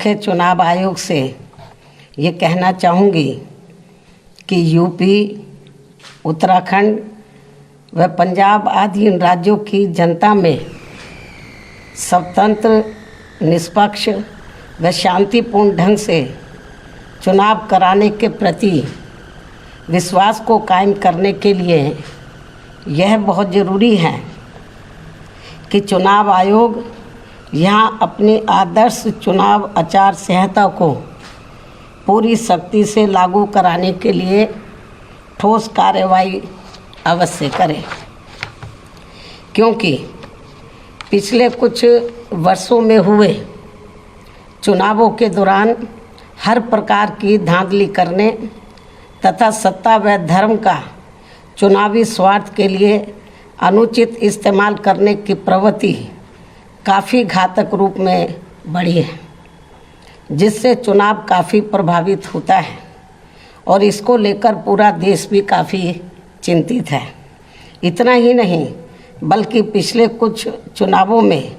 मुख्य चुनाव आयोग से ये कहना चाहूँगी कि यूपी, उत्तराखंड व पंजाब आदि इन राज्यों की जनता में स्वतंत्र, निष्पक्ष व शांतिपूर्ण ढंग से चुनाव कराने के प्रति विश्वास को कायम करने के लिए यह बहुत ज़रूरी है कि चुनाव आयोग यहाँ अपनी आदर्श चुनाव आचार संहिता को पूरी सख्ती से लागू कराने के लिए ठोस कार्रवाई अवश्य करे, क्योंकि पिछले कुछ वर्षों में हुए चुनावों के दौरान हर प्रकार की धांधली करने तथा सत्ता व धर्म का चुनावी स्वार्थ के लिए अनुचित इस्तेमाल करने की प्रवृत्ति काफ़ी घातक रूप में बढ़ी है, जिससे चुनाव काफ़ी प्रभावित होता है और इसको लेकर पूरा देश भी काफ़ी चिंतित है। इतना ही नहीं बल्कि पिछले कुछ चुनावों में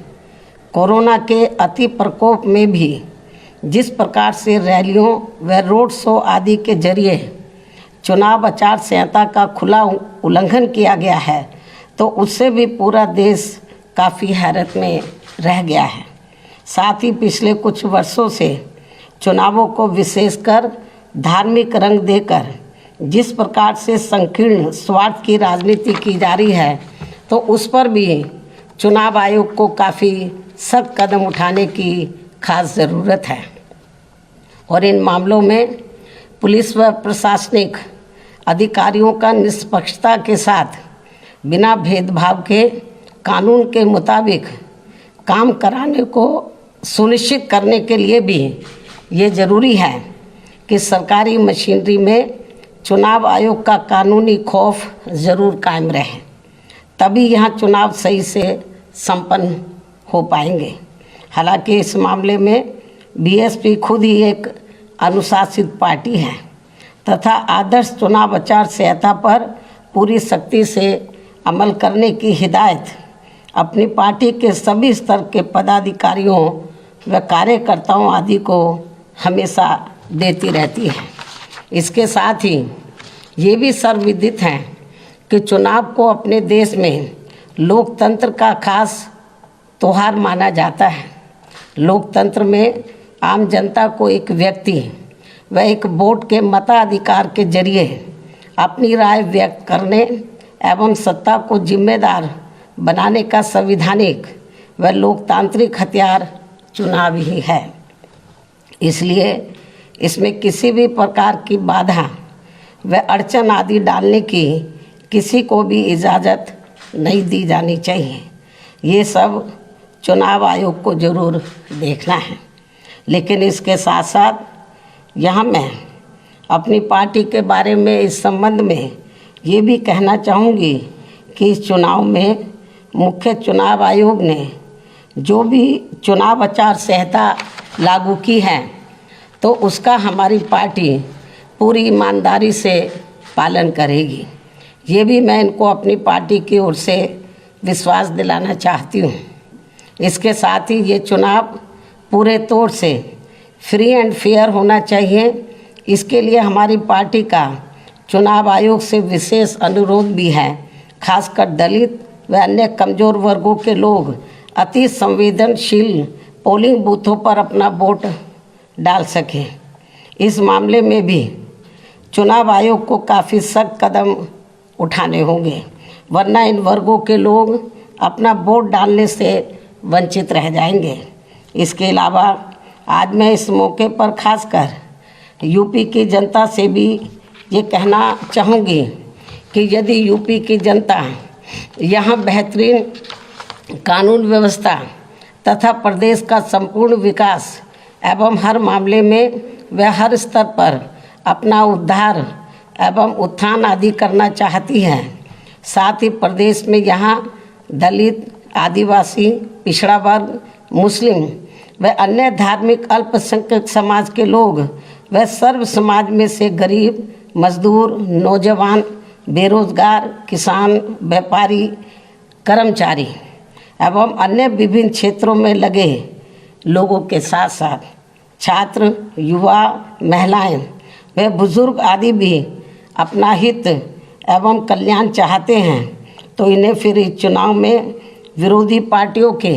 कोरोना के अति प्रकोप में भी जिस प्रकार से रैलियों व रोड शो आदि के जरिए चुनाव आचार संहिता का खुला उल्लंघन किया गया है, तो उससे भी पूरा देश काफ़ी हैरत में रह गया है। साथ ही पिछले कुछ वर्षों से चुनावों को विशेषकर धार्मिक रंग देकर जिस प्रकार से संकीर्ण स्वार्थ की राजनीति की जा रही है, तो उस पर भी चुनाव आयोग को काफ़ी सख्त कदम उठाने की खास ज़रूरत है और इन मामलों में पुलिस व प्रशासनिक अधिकारियों का निष्पक्षता के साथ बिना भेदभाव के कानून के मुताबिक काम कराने को सुनिश्चित करने के लिए भी ये ज़रूरी है कि सरकारी मशीनरी में चुनाव आयोग का कानूनी खौफ ज़रूर कायम रहे, तभी यहाँ चुनाव सही से संपन्न हो पाएंगे। हालांकि इस मामले में बीएसपी खुद ही एक अनुशासित पार्टी है तथा आदर्श चुनाव आचार संहिता पर पूरी सख्ती से अमल करने की हिदायत अपनी पार्टी के सभी स्तर के पदाधिकारियों व कार्यकर्ताओं आदि को हमेशा देती रहती है। इसके साथ ही ये भी सर्वविदित है कि चुनाव को अपने देश में लोकतंत्र का खास त्योहार माना जाता है। लोकतंत्र में आम जनता को एक व्यक्ति व एक वोट के मताधिकार के जरिए अपनी राय व्यक्त करने एवं सत्ता को जिम्मेदार बनाने का संवैधानिक व लोकतांत्रिक हथियार चुनाव ही है। इसलिए इसमें किसी भी प्रकार की बाधा व अड़चन आदि डालने की किसी को भी इजाज़त नहीं दी जानी चाहिए। ये सब चुनाव आयोग को ज़रूर देखना है। लेकिन इसके साथ साथ यहाँ मैं अपनी पार्टी के बारे में इस संबंध में ये भी कहना चाहूँगी कि इस चुनाव में मुख्य चुनाव आयोग ने जो भी चुनाव आचार संहिता लागू की है, तो उसका हमारी पार्टी पूरी ईमानदारी से पालन करेगी। ये भी मैं इनको अपनी पार्टी की ओर से विश्वास दिलाना चाहती हूँ। इसके साथ ही ये चुनाव पूरे तौर से फ्री एंड फेयर होना चाहिए। इसके लिए हमारी पार्टी का चुनाव आयोग से विशेष अनुरोध भी है, खासकर दलित व अन्य कमज़ोर वर्गों के लोग अति संवेदनशील पोलिंग बूथों पर अपना वोट डाल सकें। इस मामले में भी चुनाव आयोग को काफ़ी सख्त कदम उठाने होंगे, वरना इन वर्गों के लोग अपना वोट डालने से वंचित रह जाएंगे। इसके अलावा आज मैं इस मौके पर खासकर यूपी की जनता से भी ये कहना चाहूँगी कि यदि यूपी की जनता यहाँ बेहतरीन कानून व्यवस्था तथा प्रदेश का संपूर्ण विकास एवं हर मामले में व हर स्तर पर अपना उद्धार एवं उत्थान आदि करना चाहती है, साथ ही प्रदेश में यहाँ दलित, आदिवासी, पिछड़ा वर्ग, मुस्लिम व अन्य धार्मिक अल्पसंख्यक समाज के लोग व सर्व समाज में से गरीब, मजदूर, नौजवान, बेरोजगार, किसान, व्यापारी, कर्मचारी एवं अन्य विभिन्न क्षेत्रों में लगे लोगों के साथ साथ छात्र, युवा, महिलाएं व बुजुर्ग आदि भी अपना हित एवं कल्याण चाहते हैं तो इन्हें फिर इस चुनाव में विरोधी पार्टियों के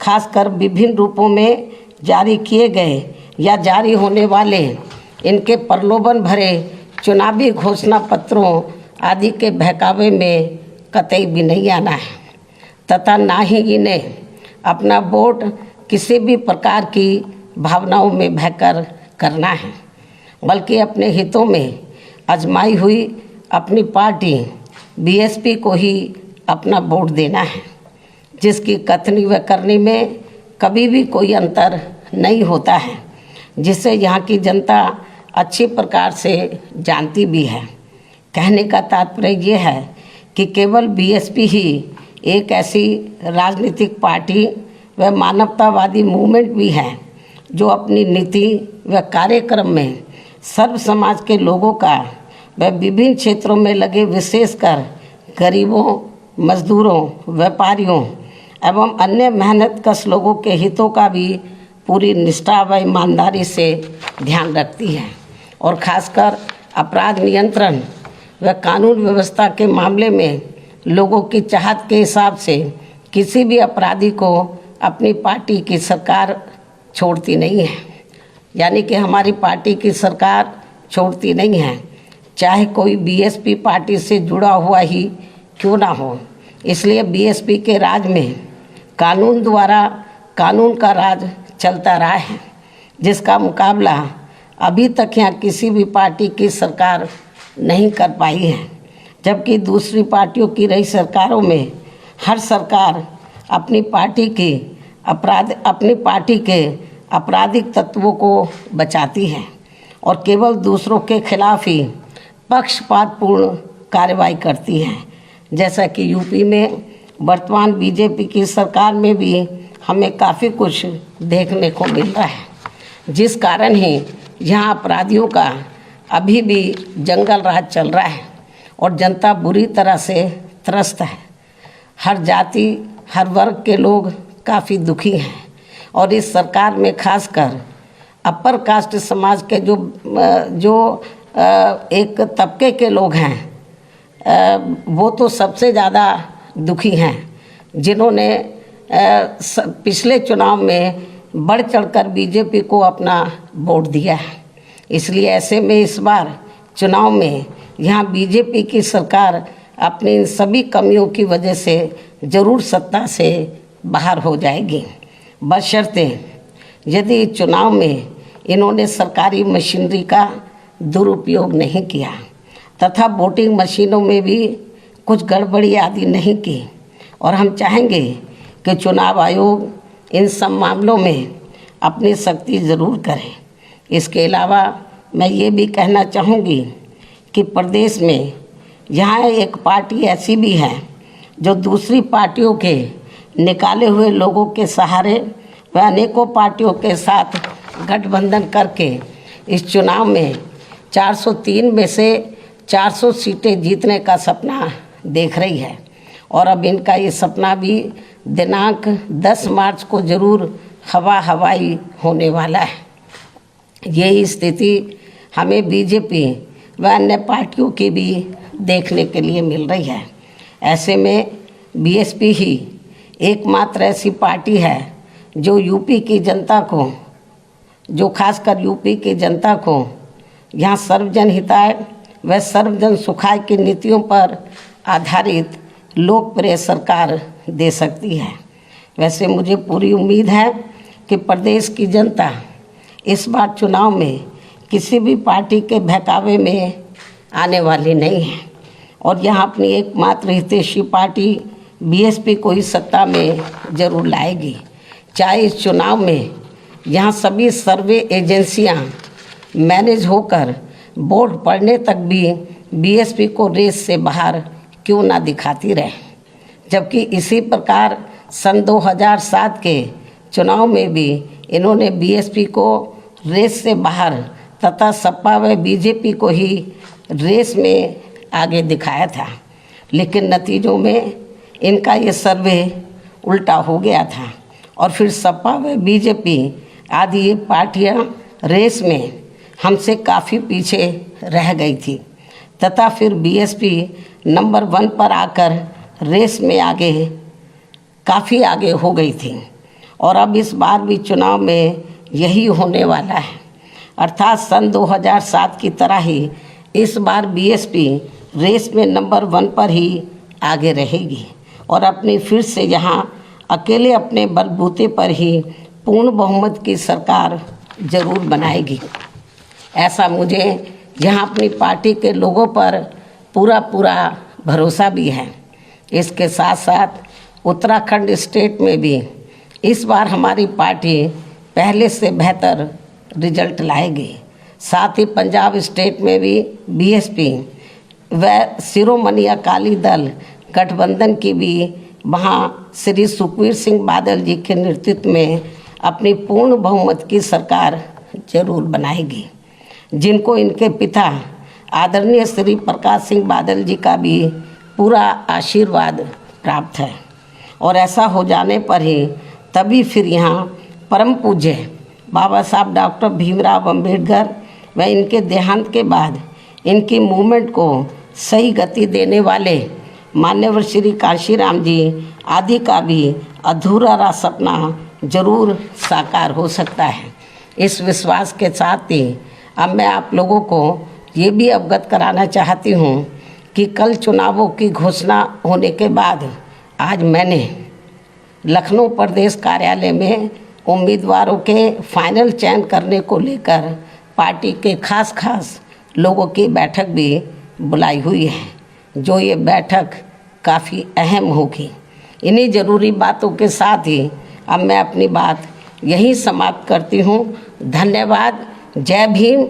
खासकर विभिन्न रूपों में जारी किए गए या जारी होने वाले इनके प्रलोभन भरे चुनावी घोषणा पत्रों आदि के बहकावे में कतई भी नहीं आना है तथा ना ही इन्हें अपना वोट किसी भी प्रकार की भावनाओं में बहकर करना है, बल्कि अपने हितों में आजमाई हुई अपनी पार्टी बीएसपी को ही अपना वोट देना है, जिसकी कथनी व करनी में कभी भी कोई अंतर नहीं होता है, जिसे यहाँ की जनता अच्छी प्रकार से जानती भी है। कहने का तात्पर्य ये है कि केवल बीएसपी ही एक ऐसी राजनीतिक पार्टी व मानवतावादी मूवमेंट भी है जो अपनी नीति व कार्यक्रम में सर्व समाज के लोगों का व विभिन्न क्षेत्रों में लगे विशेषकर गरीबों, मजदूरों, व्यापारियों एवं अन्य मेहनतकश लोगों के हितों का भी पूरी निष्ठा व ईमानदारी से ध्यान रखती है और खासकर अपराध नियंत्रण व कानून व्यवस्था के मामले में लोगों की चाहत के हिसाब से किसी भी अपराधी को अपनी पार्टी की सरकार छोड़ती नहीं है। यानी कि हमारी पार्टी की सरकार छोड़ती नहीं है, चाहे कोई बीएसपी पार्टी से जुड़ा हुआ ही क्यों ना हो। इसलिए बीएसपी के राज में कानून द्वारा कानून का राज चलता रहा है, जिसका मुकाबला अभी तक यहाँ किसी भी पार्टी की सरकार नहीं कर पाई है। जबकि दूसरी पार्टियों की रही सरकारों में हर सरकार अपनी पार्टी के आपराधिक तत्वों को बचाती है और केवल दूसरों के खिलाफ ही पक्षपातपूर्ण कार्रवाई करती है। जैसा कि यूपी में वर्तमान बीजेपी की सरकार में भी हमें काफ़ी कुछ देखने को मिल रहा है, जिस कारण ही यहाँ अपराधियों का अभी भी जंगल राज चल रहा है और जनता बुरी तरह से त्रस्त है। हर जाति, हर वर्ग के लोग काफ़ी दुखी हैं और इस सरकार में खासकर अपर कास्ट समाज के जो एक तबके के लोग हैं वो तो सबसे ज़्यादा दुखी हैं, जिन्होंने पिछले चुनाव में बढ़ चढ़कर बीजेपी को अपना वोट दिया है। इसलिए ऐसे में इस बार चुनाव में यहाँ बीजेपी की सरकार अपनी इन सभी कमियों की वजह से ज़रूर सत्ता से बाहर हो जाएगी, बशर्ते यदि चुनाव में इन्होंने सरकारी मशीनरी का दुरुपयोग नहीं किया तथा वोटिंग मशीनों में भी कुछ गड़बड़ी आदि नहीं की। और हम चाहेंगे कि चुनाव आयोग इन सब मामलों में अपनी सख्ती ज़रूर करे। इसके अलावा मैं ये भी कहना चाहूँगी कि प्रदेश में यहाँ एक पार्टी ऐसी भी है जो दूसरी पार्टियों के निकाले हुए लोगों के सहारे व अनेकों पार्टियों के साथ गठबंधन करके इस चुनाव में 403 में से 400 सीटें जीतने का सपना देख रही है और अब इनका ये सपना भी दिनांक 10 मार्च को ज़रूर हवाई होने वाला है। यही स्थिति हमें बीजेपी व अन्य पार्टियों की भी देखने के लिए मिल रही है। ऐसे में बीएसपी ही एकमात्र ऐसी पार्टी है जो यूपी की जनता को, जो खासकर यूपी की जनता को यहाँ सर्वजन हिताय व सर्वजन सुखाय की नीतियों पर आधारित लोकप्रिय सरकार दे सकती है। वैसे मुझे पूरी उम्मीद है कि प्रदेश की जनता इस बार चुनाव में किसी भी पार्टी के बहकावे में आने वाली नहीं है और यहाँ अपनी एकमात्र हितैषी पार्टी बीएसपी को ही सत्ता में ज़रूर लाएगी। चाहे इस चुनाव में यहाँ सभी सर्वे एजेंसियाँ मैनेज होकर वोट पड़ने तक भी बीएसपी को रेस से बाहर क्यों ना दिखाती रहे, जबकि इसी प्रकार सन 2007 के चुनाव में भी इन्होंने बीएसपी को रेस से बाहर तथा सपा व बीजेपी को ही रेस में आगे दिखाया था, लेकिन नतीजों में इनका ये सर्वे उल्टा हो गया था और फिर सपा व बीजेपी आदि पार्टियां रेस में हमसे काफ़ी पीछे रह गई थी तथा फिर बीएसपी नंबर 1 पर आकर रेस में काफ़ी आगे हो गई थी और अब इस बार भी चुनाव में यही होने वाला है। अर्थात सन 2007 की तरह ही इस बार बीएसपी रेस में नंबर 1 पर ही आगे रहेगी और अपनी फिर से यहाँ अकेले अपने बलबूते पर ही पूर्ण बहुमत की सरकार जरूर बनाएगी। ऐसा मुझे यहाँ अपनी पार्टी के लोगों पर पूरा भरोसा भी है। इसके साथ साथ उत्तराखंड स्टेट में भी इस बार हमारी पार्टी पहले से बेहतर रिजल्ट लाएगी। साथ ही पंजाब स्टेट में भी बीएसपी व शिरोमणि अकाली दल गठबंधन की भी वहाँ श्री सुखबीर सिंह बादल जी के नेतृत्व में अपनी पूर्ण बहुमत की सरकार जरूर बनाएगी, जिनको इनके पिता आदरणीय श्री प्रकाश सिंह बादल जी का भी पूरा आशीर्वाद प्राप्त है। और ऐसा हो जाने पर ही तभी फिर यहाँ परम पूज्य बाबा साहब डॉक्टर भीमराव अंबेडकर व इनके देहांत के बाद इनकी मूवमेंट को सही गति देने वाले मान्यवर श्री कांशीराम जी आदि का भी अधूरा रहा सपना जरूर साकार हो सकता है। इस विश्वास के साथ ही अब मैं आप लोगों को ये भी अवगत कराना चाहती हूँ कि कल चुनावों की घोषणा होने के बाद आज मैंने लखनऊ प्रदेश कार्यालय में उम्मीदवारों के फाइनल चयन करने को लेकर पार्टी के खास लोगों की बैठक भी बुलाई हुई है, जो ये बैठक काफ़ी अहम होगी। इन्हीं ज़रूरी बातों के साथ ही अब मैं अपनी बात यहीं समाप्त करती हूँ। धन्यवाद। जय भीम।